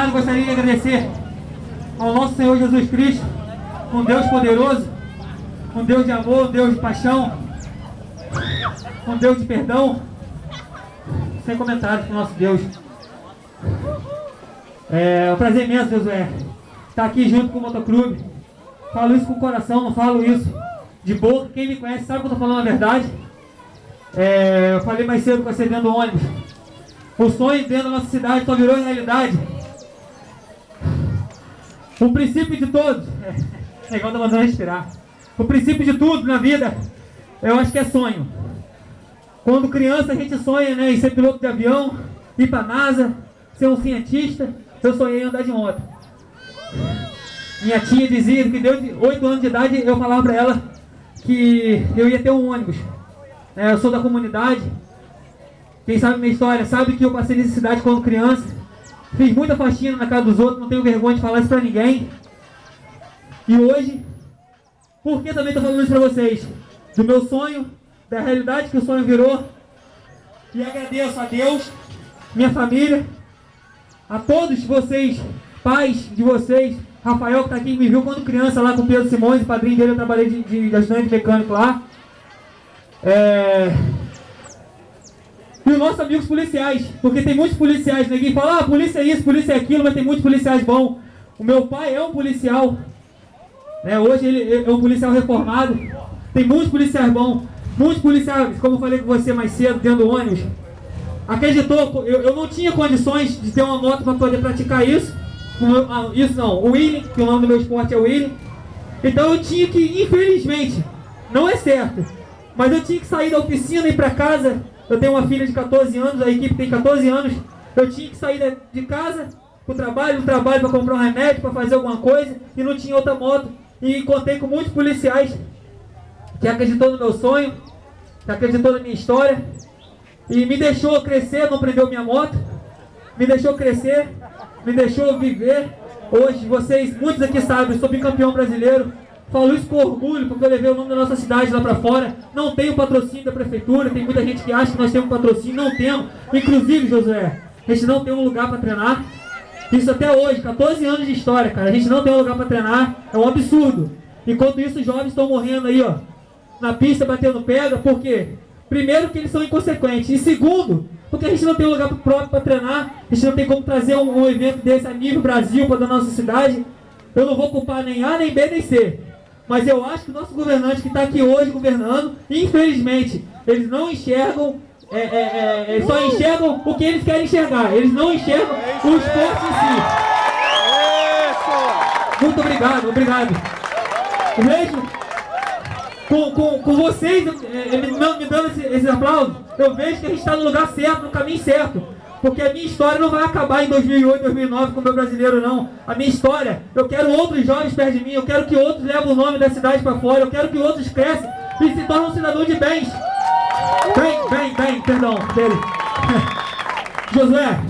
obrigado, gostaria de agradecer ao nosso Senhor Jesus Cristo, um Deus poderoso, um Deus de amor, um Deus de paixão, um Deus de perdão. Sem comentários com o nosso Deus. É um prazer imenso, Josué, estar aqui junto com o Motoclube. Falo isso com o coração, não falo isso de boca. Quem me conhece sabe que eu estou falando a verdade. Eu falei mais cedo com você dentro do ônibus. O sonho dentro da nossa cidade só virou realidade. O princípio de todos, igual tá mandando respirar. O princípio de tudo na vida, eu acho que é sonho. Quando criança a gente sonha, né, em ser piloto de avião, ir pra NASA, ser um cientista. Eu sonhei em andar de moto. Minha tia dizia que desde 8 anos de idade eu falava pra ela que eu ia ter um ônibus. Eu sou da comunidade. Quem sabe minha história sabe que eu passei necessidade quando criança. Fiz muita faxina na casa dos outros, não tenho vergonha de falar isso pra ninguém. E hoje, por que também estou falando isso pra vocês? Do meu sonho, da realidade que o sonho virou. E agradeço a Deus, minha família, a todos vocês, pais de vocês. Rafael, que está aqui, me viu quando criança lá com o Pedro Simões, o padrinho dele, eu trabalhei de ajudante mecânico lá. E os nossos amigos policiais, porque tem muitos policiais, ninguém fala, polícia é isso, polícia é aquilo, mas tem muitos policiais bons. O meu pai é um policial, hoje ele é um policial reformado. Tem muitos policiais bons, muitos policiais, como eu falei com você mais cedo, dentro do ônibus. Acreditou, eu não tinha condições de ter uma moto para poder praticar isso. O Willy, que o nome do meu esporte é Willy. Então eu tinha que, infelizmente, não é certo, mas eu tinha que sair da oficina e ir para casa. Eu tenho uma filha de 14 anos, a equipe tem 14 anos. Eu tinha que sair de casa para o trabalho, para comprar um remédio, para fazer alguma coisa, e não tinha outra moto. E contei com muitos policiais que acreditou no meu sonho, que acreditou na minha história, e me deixou crescer, não prendeu minha moto, me deixou crescer, me deixou viver. Hoje, vocês, muitos aqui sabem, eu sou bicampeão brasileiro. Falo isso com orgulho, porque eu levei o nome da nossa cidade lá pra fora. Não tenho patrocínio da prefeitura. Tem muita gente que acha que nós temos patrocínio. Não temos. Inclusive, Josué, a gente não tem um lugar pra treinar. Isso até hoje, 14 anos de história, cara. A gente não tem um lugar pra treinar. É um absurdo. Enquanto isso, os jovens estão morrendo aí, ó, na pista, batendo pedra. Por quê? Primeiro, que eles são inconsequentes. E segundo, porque a gente não tem um lugar próprio para treinar. A gente não tem como trazer um evento desse a nível Brasil para da nossa cidade. Eu não vou culpar nem A, nem B, nem C. Mas eu acho que o nosso governante que está aqui hoje governando, infelizmente, eles não enxergam, eles só enxergam o que eles querem enxergar. Eles não enxergam o esporte em si. Muito obrigado, obrigado. Vejo com vocês me dando esse aplauso, eu vejo que a gente está no lugar certo, no caminho certo. Porque a minha história não vai acabar em 2008, 2009 com o meu brasileiro, não. A minha história, eu quero outros jovens perto de mim, eu quero que outros levem o nome da cidade para fora, eu quero que outros cresçam e se tornem um cidadão de bens. Perdão, dele. Josué,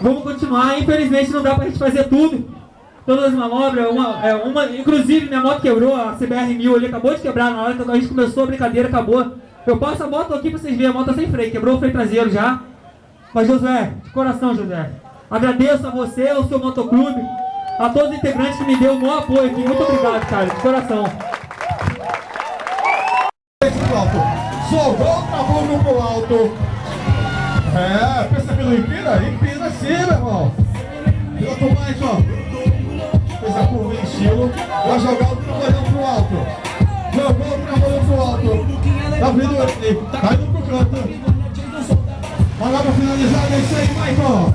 vamos continuar. Infelizmente não dá pra gente fazer tudo. Todas as manobras, inclusive minha moto quebrou, a CBR 1000 ali, acabou de quebrar na hora que a gente começou a brincadeira, acabou. Eu passo a moto aqui pra vocês verem, a moto tá sem freio, quebrou o freio traseiro já. Mas Josué, de coração, Josué, agradeço a você, ao seu motoclube, a todos os integrantes que me deu o maior apoio aqui. Muito obrigado, cara, de coração. Jogou o tabuleiro pro alto. Pensa que não empina? Empina sim, meu irmão. Piloto Mike, ó. Fez a curva em estilo. Vai jogar o trambolhão pro alto. Jogou o trambolhão pro alto. Tá vindo ele, tá indo pro canto. Vai lá pra finalizar, é isso aí, Michael.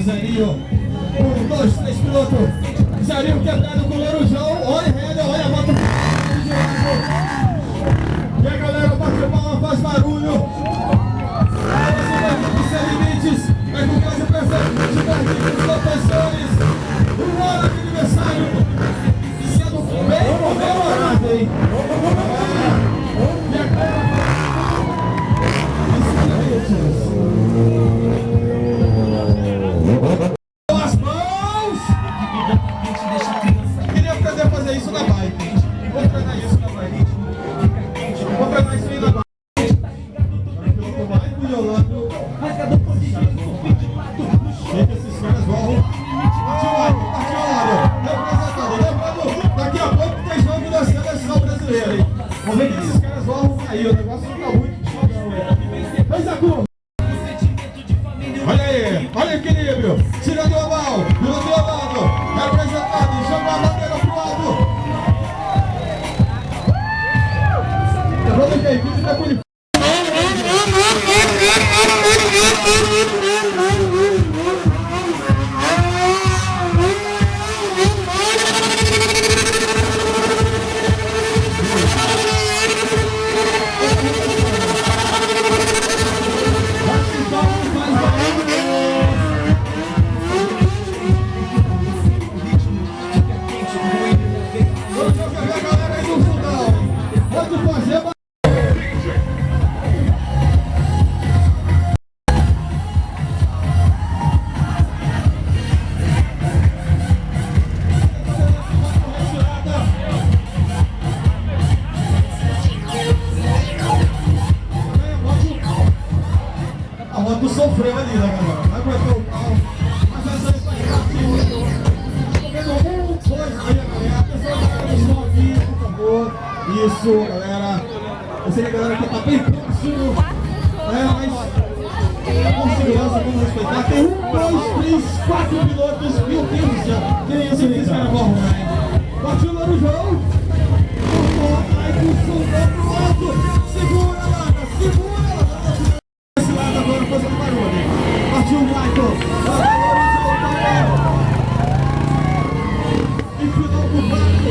Zerinho, 1, 2, 3 pilotos. Zerinho quebrado com o Lorujão. Olha a régua, olha a moto. E a galera bate palma, faz barulho. Você vai vir sem limites. Vai com casa presente, de barriga, dos professores. Um ano de aniversário. arrumar aí, o negócio não tá muito difícil. Faz a curva. Olha aí, olha o equilíbrio. Tirando o oval, virando o lado. Representado, joga a bandeira pro alto. Lembrando que a equipe tá com uniforme. Sofreu ali, né, galera? Vai aguentar o carro. Mas essa aí vai partir. Comendo aí, galera. Atenção, galera, estão aqui, por favor. Isso, galera. Eu sei que a galera aqui tá bem próximo. Mas com segurança, vamos respeitar. Tem 1, 2, 3, 4 pilotos. Meu Deus do céu. Quem é esse que esse cara vai arrumar, hein? Partiu lá no João. Vai com o som pro alto. Segura, Lana. Segura, Lana. Esse lado agora fazendo barulho. Partiu o Michael. E final do barco.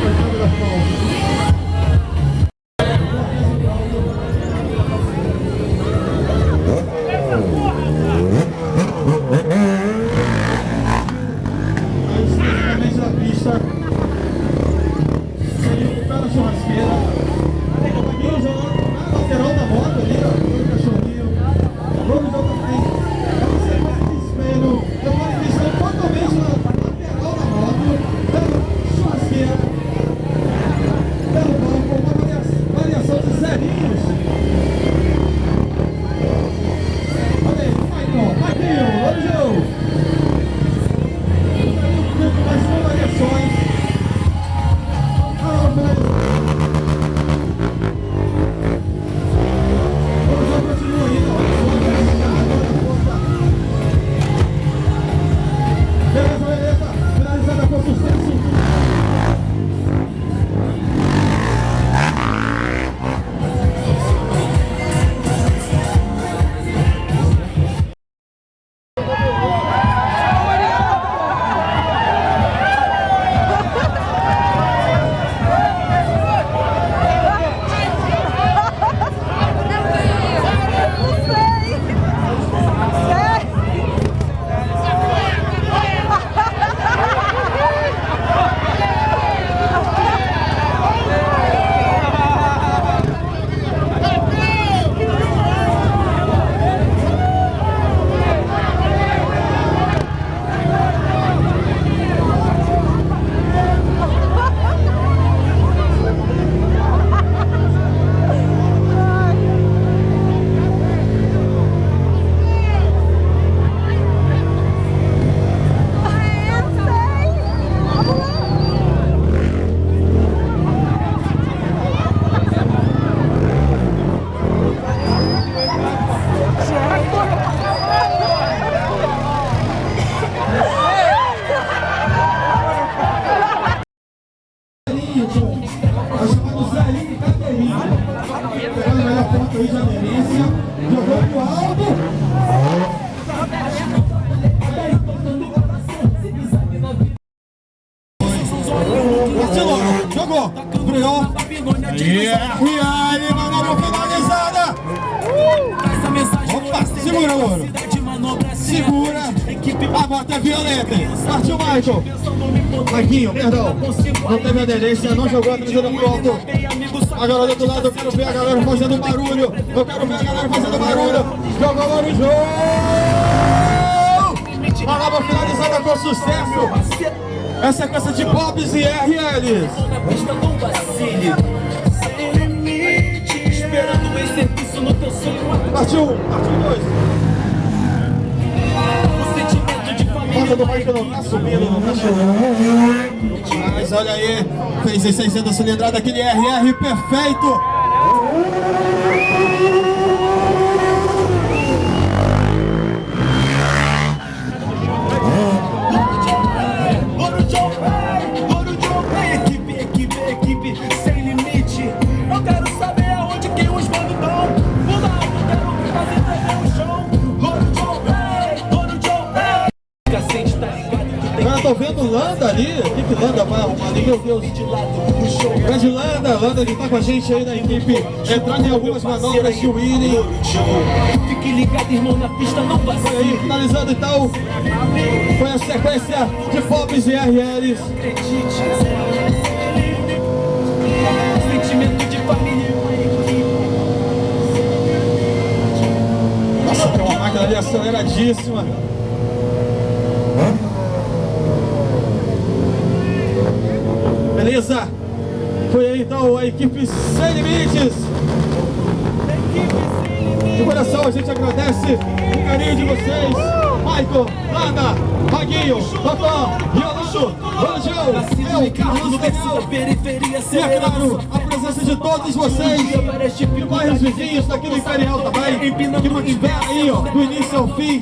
Coitado das mãos. Aí, especificamente na pista. Saiu o pé da churrasqueira. Aqui jogando na lateral da moto ali, ó. No cachorrinho. Vamos jogar também. Você vai de espelho. Eu vou investir totalmente na lateral da moto. Pela churrasqueira. Pelo banco. Uma variação de zerinhos. Olha aí, Michael. Vamos jogo. Mais uma variações. Jogou, freou. E aí, manobra finalizada. Opa, segura, Louro. Segura. A bota é violenta. Partiu, Michael. Marquinho, perdão. Não teve aderência, não jogou a trazida pro alto. Agora do outro lado eu quero ver a galera fazendo barulho. Eu quero ver a galera fazendo barulho. Jogou lá no jogo. Manobra finalizada com sucesso. É sequência de Bobs e RLs. Partiu 1, partiu 2. Bota do Michael não tá subindo, não tá subindo. Mas olha aí, fez 600 cilindrada, aquele RR perfeito. vendo Landa ali. O que Landa vai arrumar ali, meu Deus? Grande Landa que tá com a gente aí da equipe, entrando em algumas manobras de winning. Fique ligado, irmão, na pista não vai Foi aí, finalizando então. Foi a sequência de Pops e RLs. sentimento de família. Nossa, tem uma máquina ali aceleradíssima. Beleza? Foi aí então a equipe Sem Limites. De coração a gente agradece o carinho de vocês. Michael, Landa, Maguinho, Totó, Yolando, Banjão, eu, Carlos Daniel. E é claro, a presença de todos vocês de bairros vizinhos daqui do Imperial também, que mantiveram aí, ó, do início ao fim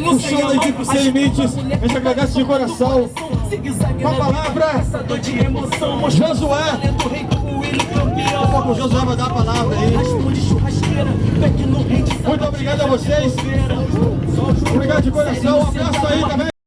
o show da equipe Sem Limites. A gente agradece de coração. Com a palavra, Josué. Daqui a pouco o Josué vai dar a palavra aí. Muito obrigado a vocês. Obrigado de coração. Um abraço aí também.